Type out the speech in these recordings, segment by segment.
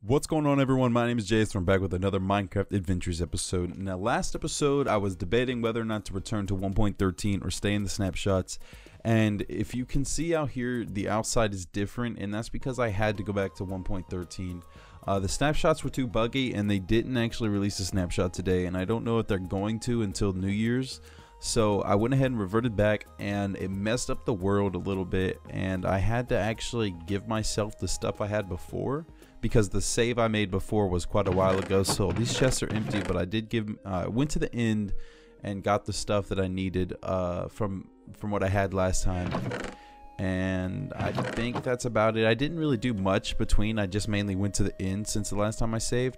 What's going on, everyone? My name is Jace. I'm back with another Minecraft Adventures episode. Now, last episode, I was debating whether or not to return to 1.13 or stay in the snapshots. And if you can see out here, the outside is different, and that's because I had to go back to 1.13. The snapshots were too buggy, and they didn't actually release a snapshot today, and I don't know if they're going to until New Year's. So I went ahead and reverted back, and it messed up the world a little bit, and I had to actually give myself the stuff I had before, because the save I made before was quite a while ago. So these chests are empty, but I did went to the end and got the stuff that I needed from what I had last time. And I think that's about it. I didn't really do much between. I just mainly went to the end since the last time I saved.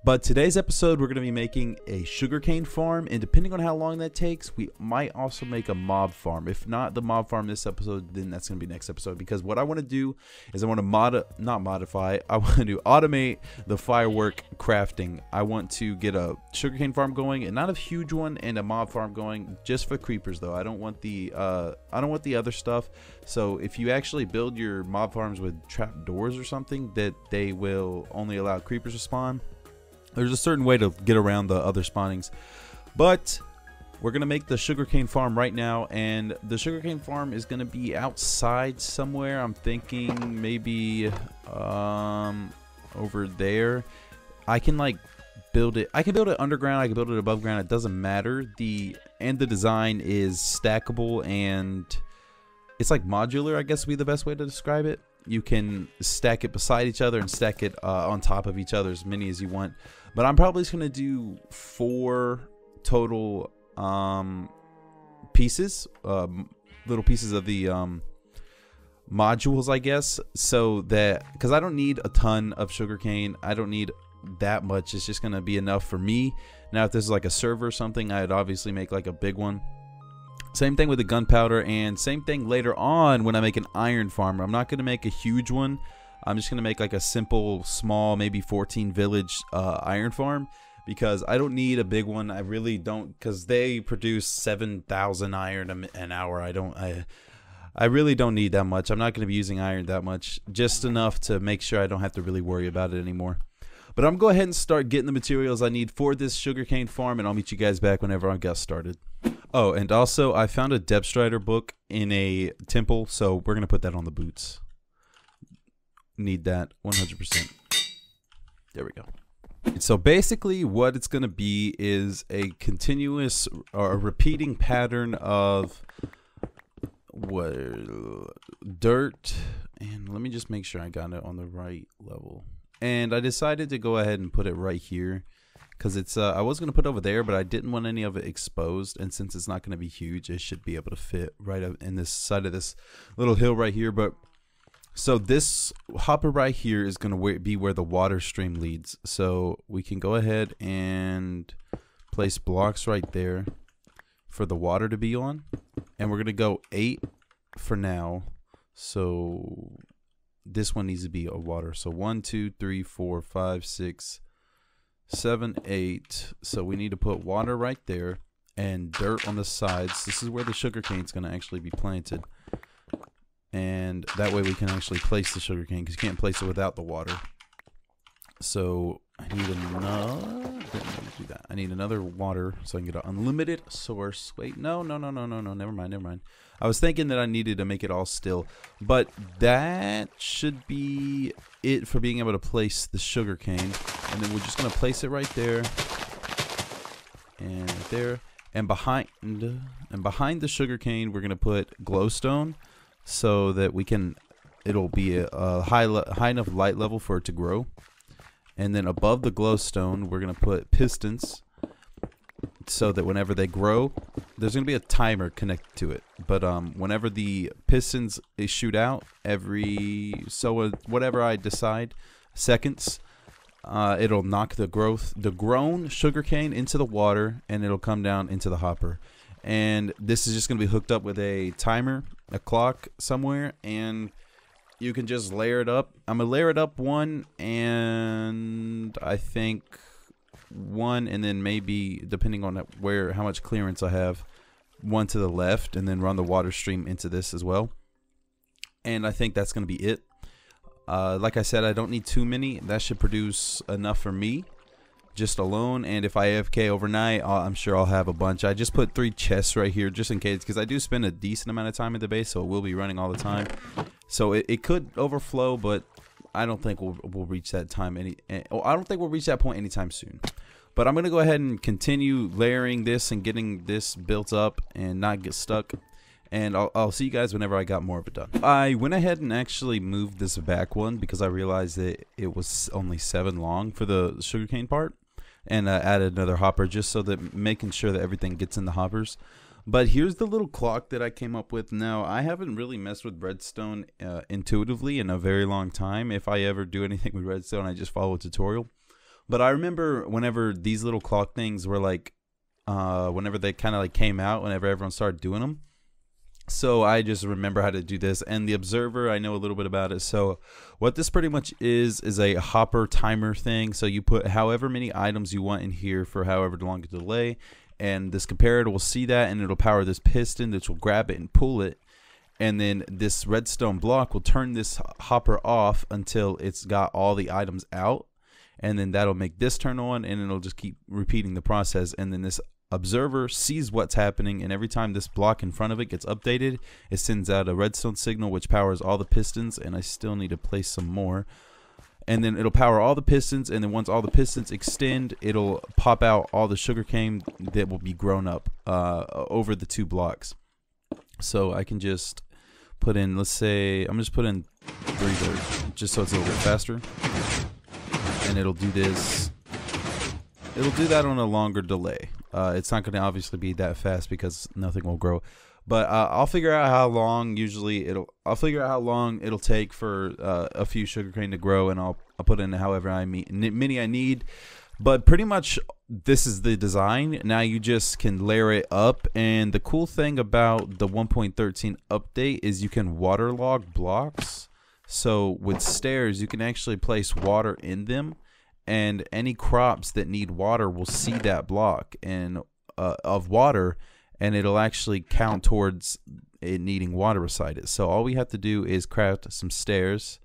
But today's episode, we're going to be making a sugarcane farm, and depending on how long that takes, we might also make a mob farm. If not the mob farm this episode, then that's going to be next episode, because what I want to do is I want to I want to automate the firework crafting. I want to get a sugarcane farm going, and not a huge one, and a mob farm going, just for creepers though. I don't want the other stuff. So if you actually build your mob farms with trap doors or something, that they will only allow creepers to spawn. There's a certain way to get around the other spawnings, but we're going to make the sugarcane farm right now, and the sugarcane farm is going to be outside somewhere. I'm thinking maybe over there. I can like build it. I can build it underground. I can build it above ground. It doesn't matter. The design is stackable, and it's like modular, I guess would be the best way to describe it. You can stack it beside each other and stack it on top of each other, as many as you want. But I'm probably just going to do 4 total pieces, little pieces of the modules, I guess. So that, because I don't need a ton of sugarcane. I don't need that much. It's just going to be enough for me. Now, if this is like a server or something, I'd obviously make like a big one. Same thing with the gunpowder, and same thing later on when I make an iron farm. I'm not going to make a huge one. I'm just going to make like a simple, small, maybe 14 village iron farm, because I don't need a big one. I really don't, because they produce 7,000 iron an hour. I really don't need that much. I'm not going to be using iron that much, just enough to make sure I don't have to really worry about it anymore. But I'm going to go ahead and start getting the materials I need for this sugarcane farm, and I'll meet you guys back whenever I get started. Oh, and also I found a Depth Strider book in a temple, so we're going to put that on the boots. Need that 100%. There we go. So basically what it's going to be is a continuous or a repeating pattern of dirt, and let me just make sure I got it on the right level. And I decided to go ahead and put it right here, because it's I was going to put it over there, but I didn't want any of it exposed, and since it's not going to be huge, it should be able to fit right up in this side of this little hill right here. But so this hopper right here is going to be where the water stream leads, so we can go ahead and place blocks right there for the water to be on, and we're going to go 8 for now. So this one needs to be a water, so 1 2 3 4 5 6 7 8. So we need to put water right there and dirt on the sides. This is where the sugarcane is going to actually be planted, and that way we can actually place the sugarcane, because you can't place it without the water. So I need another water so I can get an unlimited source. Wait, no, never mind. I was thinking that I needed to make it all still, but that should be it for being able to place the sugarcane. And then we're just gonna place it right there and there, and behind the sugarcane we're gonna put glowstone, so that it'll be a high enough light level for it to grow. And then above the glowstone we're gonna put pistons, so that whenever they grow, there's gonna be a timer connected to it. But whenever the pistons shoot out, whatever I decide seconds, it'll knock the grown sugarcane into the water, and it'll come down into the hopper. And this is just gonna be hooked up with a timer, a clock somewhere, and you can just layer it up. I'm gonna layer it up 1, and I think 1, and then maybe, depending on how much clearance I have, 1 to the left, and then run the water stream into this as well. And I think that's gonna be it. Like I said, I don't need too many. That should produce enough for me just alone, and if I AFK overnight, I'm sure I'll have a bunch. I just put 3 chests right here just in case, because I do spend a decent amount of time at the base, so it will be running all the time. So it could overflow, but I don't think we'll reach that time I don't think we'll reach that point anytime soon. But I'm gonna go ahead and continue layering this and getting this built up and not get stuck. And I'll see you guys whenever I got more of it done. I went ahead and actually moved this back one because I realized that it was only 7 long for the sugarcane part. And added another hopper just so that making sure that everything gets in the hoppers. But here's the little clock that I came up with. Now, I haven't really messed with redstone intuitively in a very long time. If I ever do anything with redstone, I just follow a tutorial. But I remember whenever these little clock things were like, whenever they kind of like came out, whenever everyone started doing them. So I just remember how to do this, and the observer, I know a little bit about it. So what this pretty much is a hopper timer thing. So you put however many items you want in here for however long the delay, and this comparator will see that, and it'll power this piston, which will grab it and pull it, and then this redstone block will turn this hopper off until it's got all the items out, and then that'll make this turn on, and it'll just keep repeating the process. And then this observer sees what's happening, and every time this block in front of it gets updated, it sends out a redstone signal which powers all the pistons, and I still need to place some more. And then it'll power all the pistons, and then once all the pistons extend, it'll pop out all the sugarcane that will be grown up over the 2 blocks. So I can just put in, let's say, I'm just put in 3 there, just so it's a little bit faster. And it'll do this. It'll do that on a longer delay. It's not going to obviously be that fast because nothing will grow. But I'll figure out how long I'll figure out how long it'll take for a few sugarcane to grow, and I'll put in however many I need. But pretty much this is the design. Now you just can layer it up, and the cool thing about the 1.13 update is you can waterlog blocks. So with stairs, you can actually place water in them, and any crops that need water will see that block and of water, and it'll actually count towards it needing water beside it. So all we have to do is craft some stairs,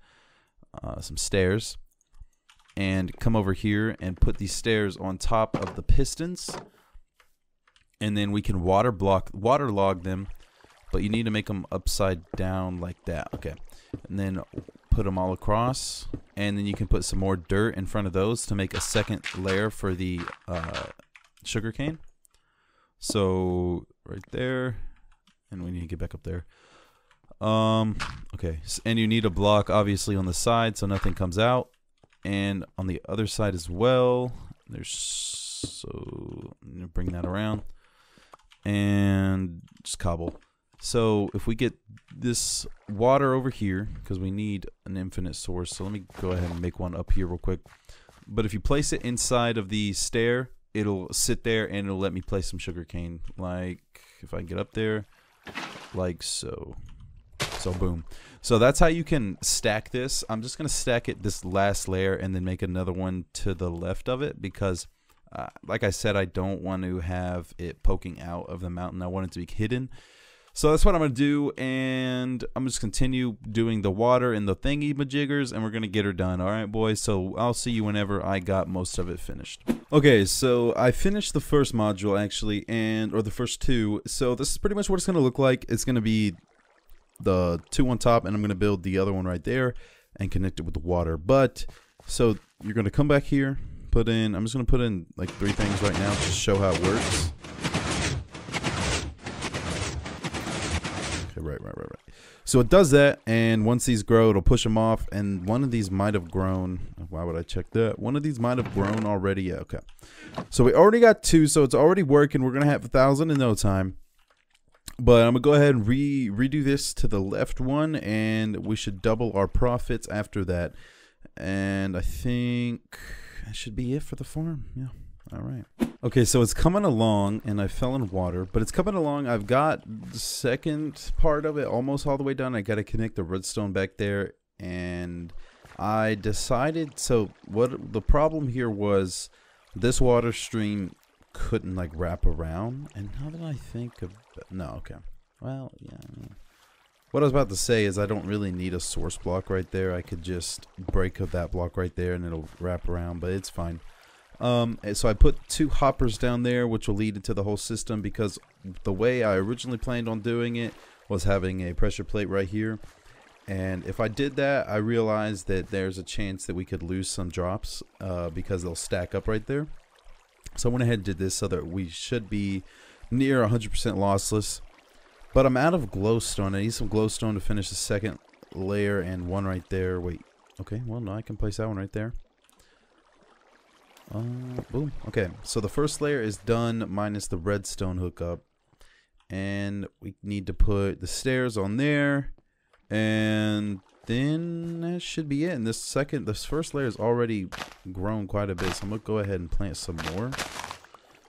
and come over here and put these stairs on top of the pistons, and then we can waterlog them, but you need to make them upside down like that. Okay, and then put them all across, and then you can put some more dirt in front of those to make a second layer for the sugarcane. So right there, and we need to get back up there. Okay, and you need a block obviously on the side so nothing comes out, and on the other side as well. So I'm gonna bring that around and just cobble. So if we get this water over here, because we need an infinite source, so let me go ahead and make one up here real quick. But if you place it inside of the stair, it'll sit there and it'll let me place some sugarcane. Like if I can get up there, like so. So boom. So that's how you can stack this. I'm just gonna stack it this last layer and then make another one to the left of it because like I said, I don't want to have it poking out of the mountain. I want it to be hidden. So that's what I'm going to do, and I'm just continue doing the water and the thingy majiggers, and we're going to get her done. All right, boys, so I'll see you whenever I got most of it finished. Okay, so I finished the first module, actually, or the first 2. So this is pretty much what it's going to look like. It's going to be the 2 on top, and I'm going to build the other one right there and connect it with the water. But, so you're going to come back here, I'm just going to put in like 3 things right now to show how it works. Right. So it does that, and once these grow, it'll push them off, and one of these might have grown. Why would I check that? One of these might have grown already. Yeah, okay. So we already got 2, so it's already working. We're gonna have 1,000 in no time. But I'm gonna go ahead and redo this to the left one, and we should double our profits after that. And I think that should be it for the farm. Yeah. All right. Okay, so it's coming along, and I fell in water, but it's coming along. I've got the second part of it almost all the way done. I got to connect the redstone back there, and I decided, so what the problem here was this water stream couldn't like wrap around, and now that I think of no, okay. Well, yeah. What I was about to say is I don't really need a source block right there. I could just break up that block right there and it'll wrap around, but it's fine. So I put 2 hoppers down there, which will lead into the whole system, because the way I originally planned on doing it was having a pressure plate right here. And if I did that, I realized that there's a chance that we could lose some drops because they'll stack up right there. So I went ahead and did this so that we should be near 100% lossless. But I'm out of glowstone. I need some glowstone to finish the second layer and one right there. Wait. Okay, well, no, I can place that one right there. Boom. Okay, so the first layer is done minus the redstone hookup. And we need to put the stairs on there. And then that should be it. And this first layer is already grown quite a bit. So I'm going to go ahead and plant some more,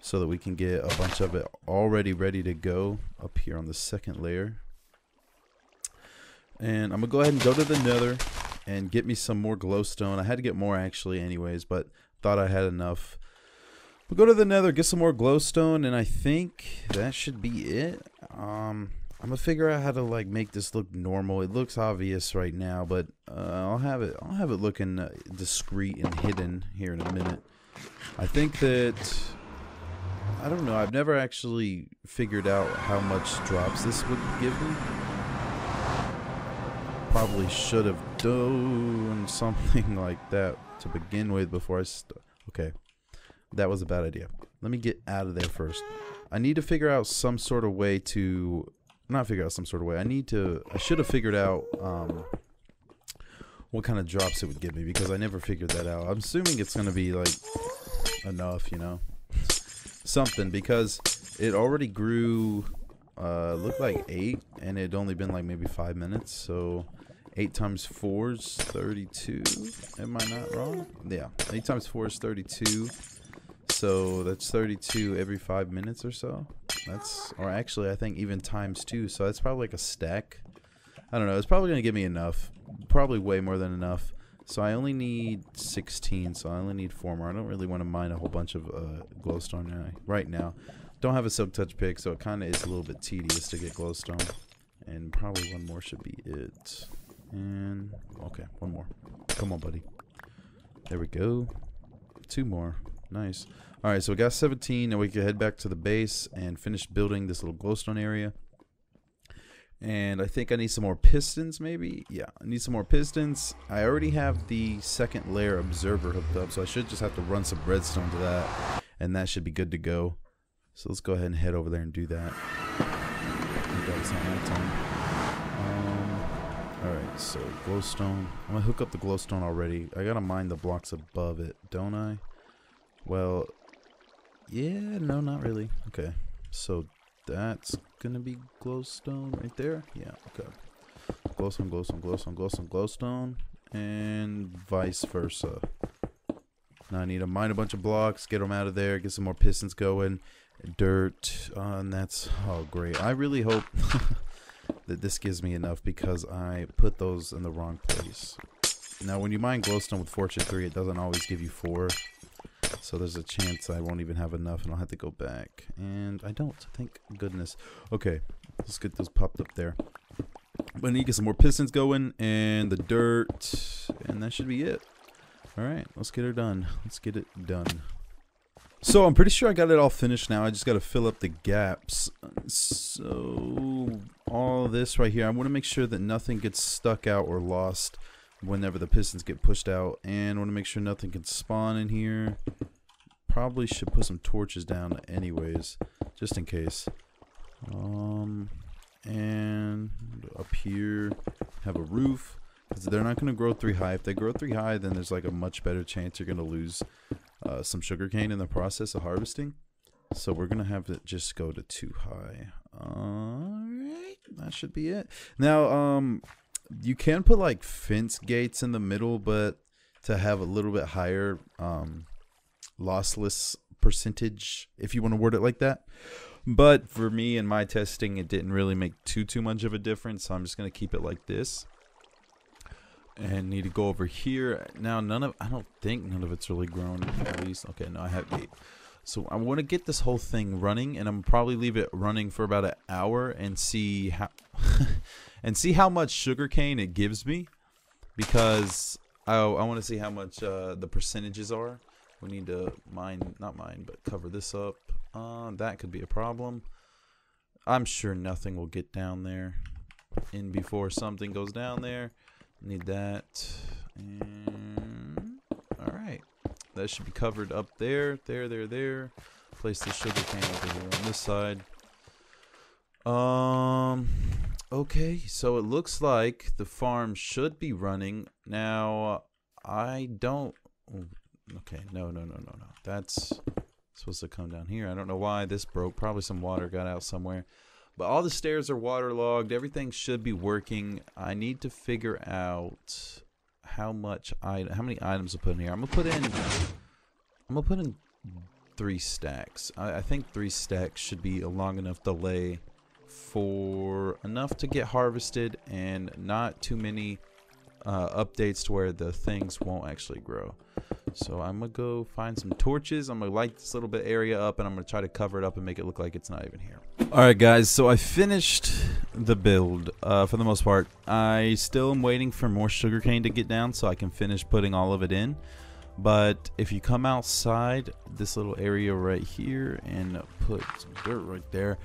so that we can get a bunch of it already ready to go up here on the second layer. And I'm gonna go ahead and go to the nether and get me some more glowstone. I had to get more actually anyways, but thought I had enough. We'll go to the nether, get some more glowstone, and I think that should be it. I'm gonna figure out how to like make this look normal. It looks obvious right now, but I'll have it looking discreet and hidden here in a minute. I think that, I don't know, I've never actually figured out how much drops this would give me. Probably should have done something like that to begin with before I okay, that was a bad idea. Let me get out of there first. I need to figure out some sort of way to, not figure out some sort of way, I should have figured out what kind of drops it would give me, because I never figured that out. I'm assuming it's going to be like enough, you know, something, because it already grew looked like 8 and it'd only been like maybe 5 minutes. So 8 times 4 is 32. Am I not wrong? Yeah, 8 times 4 is 32. So that's 32 every 5 minutes or so. That's, or actually I think even times 2, so that's probably like a stack. I don't know, it's probably gonna give me enough, probably way more than enough. So I only need 16, so I only need 4 more. I don't really want to mine a whole bunch of glowstone right now. Don't have a silk touch pick, so it kind of is a little bit tedious to get glowstone. And probably one more should be it. And okay, one more. Come on, buddy. There we go. 2 more. Nice. All right, so we got 17. Now we can head back to the base and finish building this little glowstone area. And I think I need some more pistons, maybe. Yeah, I need some more pistons. I already have the second layer observer hooked up, so I should just have to run some redstone to that, and that should be good to go. So let's go ahead and head over there and do that. Alright, so glowstone. I'm gonna hook up the glowstone already. I gotta mine the blocks above it, don't I? Well, yeah, no, not really. Okay, so that's gonna be glowstone right there. Yeah, okay. Glowstone, glowstone, glowstone, glowstone, glowstone, and vice versa. Now I need to mine a bunch of blocks, get them out of there, get some more pistons going, dirt, and that's, oh great. I really hope that this gives me enough, because I put those in the wrong place. Now when you mine glowstone with Fortune 3, it doesn't always give you 4. So there's a chance I won't even have enough and I'll have to go back. And I don't, thank goodness. Okay, let's get those popped up there. But I need to get some more pistons going and the dirt, and that should be it. Alright, let's get her done. Let's get it done. So I'm pretty sure I got it all finished now. I just got to fill up the gaps. So all this right here, I want to make sure that nothing gets stuck out or lost whenever the pistons get pushed out, and I want to make sure nothing can spawn in here. Probably should put some torches down anyways, just in case. And up here have a roof, because they're not going to grow 3 high. If they grow 3 high, then there's like a much better chance you're going to lose some sugarcane in the process of harvesting. So we're going to have it just go to 2 high. Alright, that should be it. Now, you can put like fence gates in the middle, but to have a little bit higher lossless percentage, if you want to word it like that. But for me and my testing, it didn't really make too much of a difference, so I'm just going to keep it like this. And need to go over here. Now I don't think none of it's really grown, at least. Okay, no, I have 8. So I want to get this whole thing running, and I'm probably leave it running for about an hour and see how and see how much sugarcane it gives me, because I want to see how much the percentages are. We need to not mine, but cover this up. That could be a problem. I'm sure nothing will get down there in before something goes down there. Need that. And all right, that should be covered up there. There. Place the sugarcane over here on this side. Okay, so it looks like the farm should be running now. I don't. Okay, no. That's supposed to come down here. I don't know why this broke. Probably some water got out somewhere. But all the stairs are waterlogged. Everything should be working. I need to figure out how many items to put in here. I'm gonna put in 3 stacks. I think 3 stacks should be a long enough delay for enough to get harvested and not too many updates to where the things won't actually grow. So I'm gonna go find some torches. I'm gonna light this little bit area up, and I'm gonna try to cover it up and make it look like it's not even here. Alright guys, so I finished the build for the most part. I still am waiting for more sugarcane to get down so I can finish putting all of it in. But if you come outside this little area right here and put some dirt right there,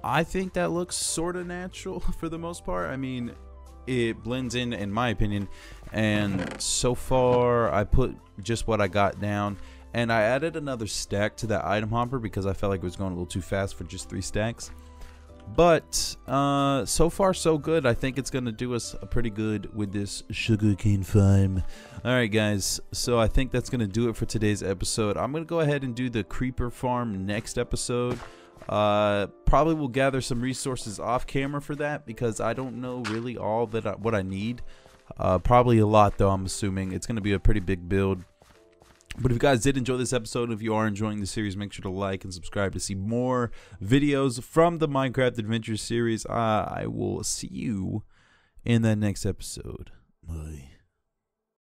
I think that looks sort of natural for the most part. I mean, it blends in my opinion, and so far I put just what I got down, and I added another stack to that item hopper because I felt like it was going a little too fast for just 3 stacks. But so far so good. I think it's gonna do us pretty good with this sugarcane farm. Alright guys, so I think that's gonna do it for today's episode. I'm gonna go ahead and do the creeper farm next episode. Probably will gather some resources off camera for that, because I don't know really all that what I need. Probably a lot though. I'm assuming it's gonna be a pretty big build. But if you guys did enjoy this episode, if you are enjoying the series, make sure to like and subscribe to see more videos from the Minecraft Adventures series. I will see you in the next episode. Bye.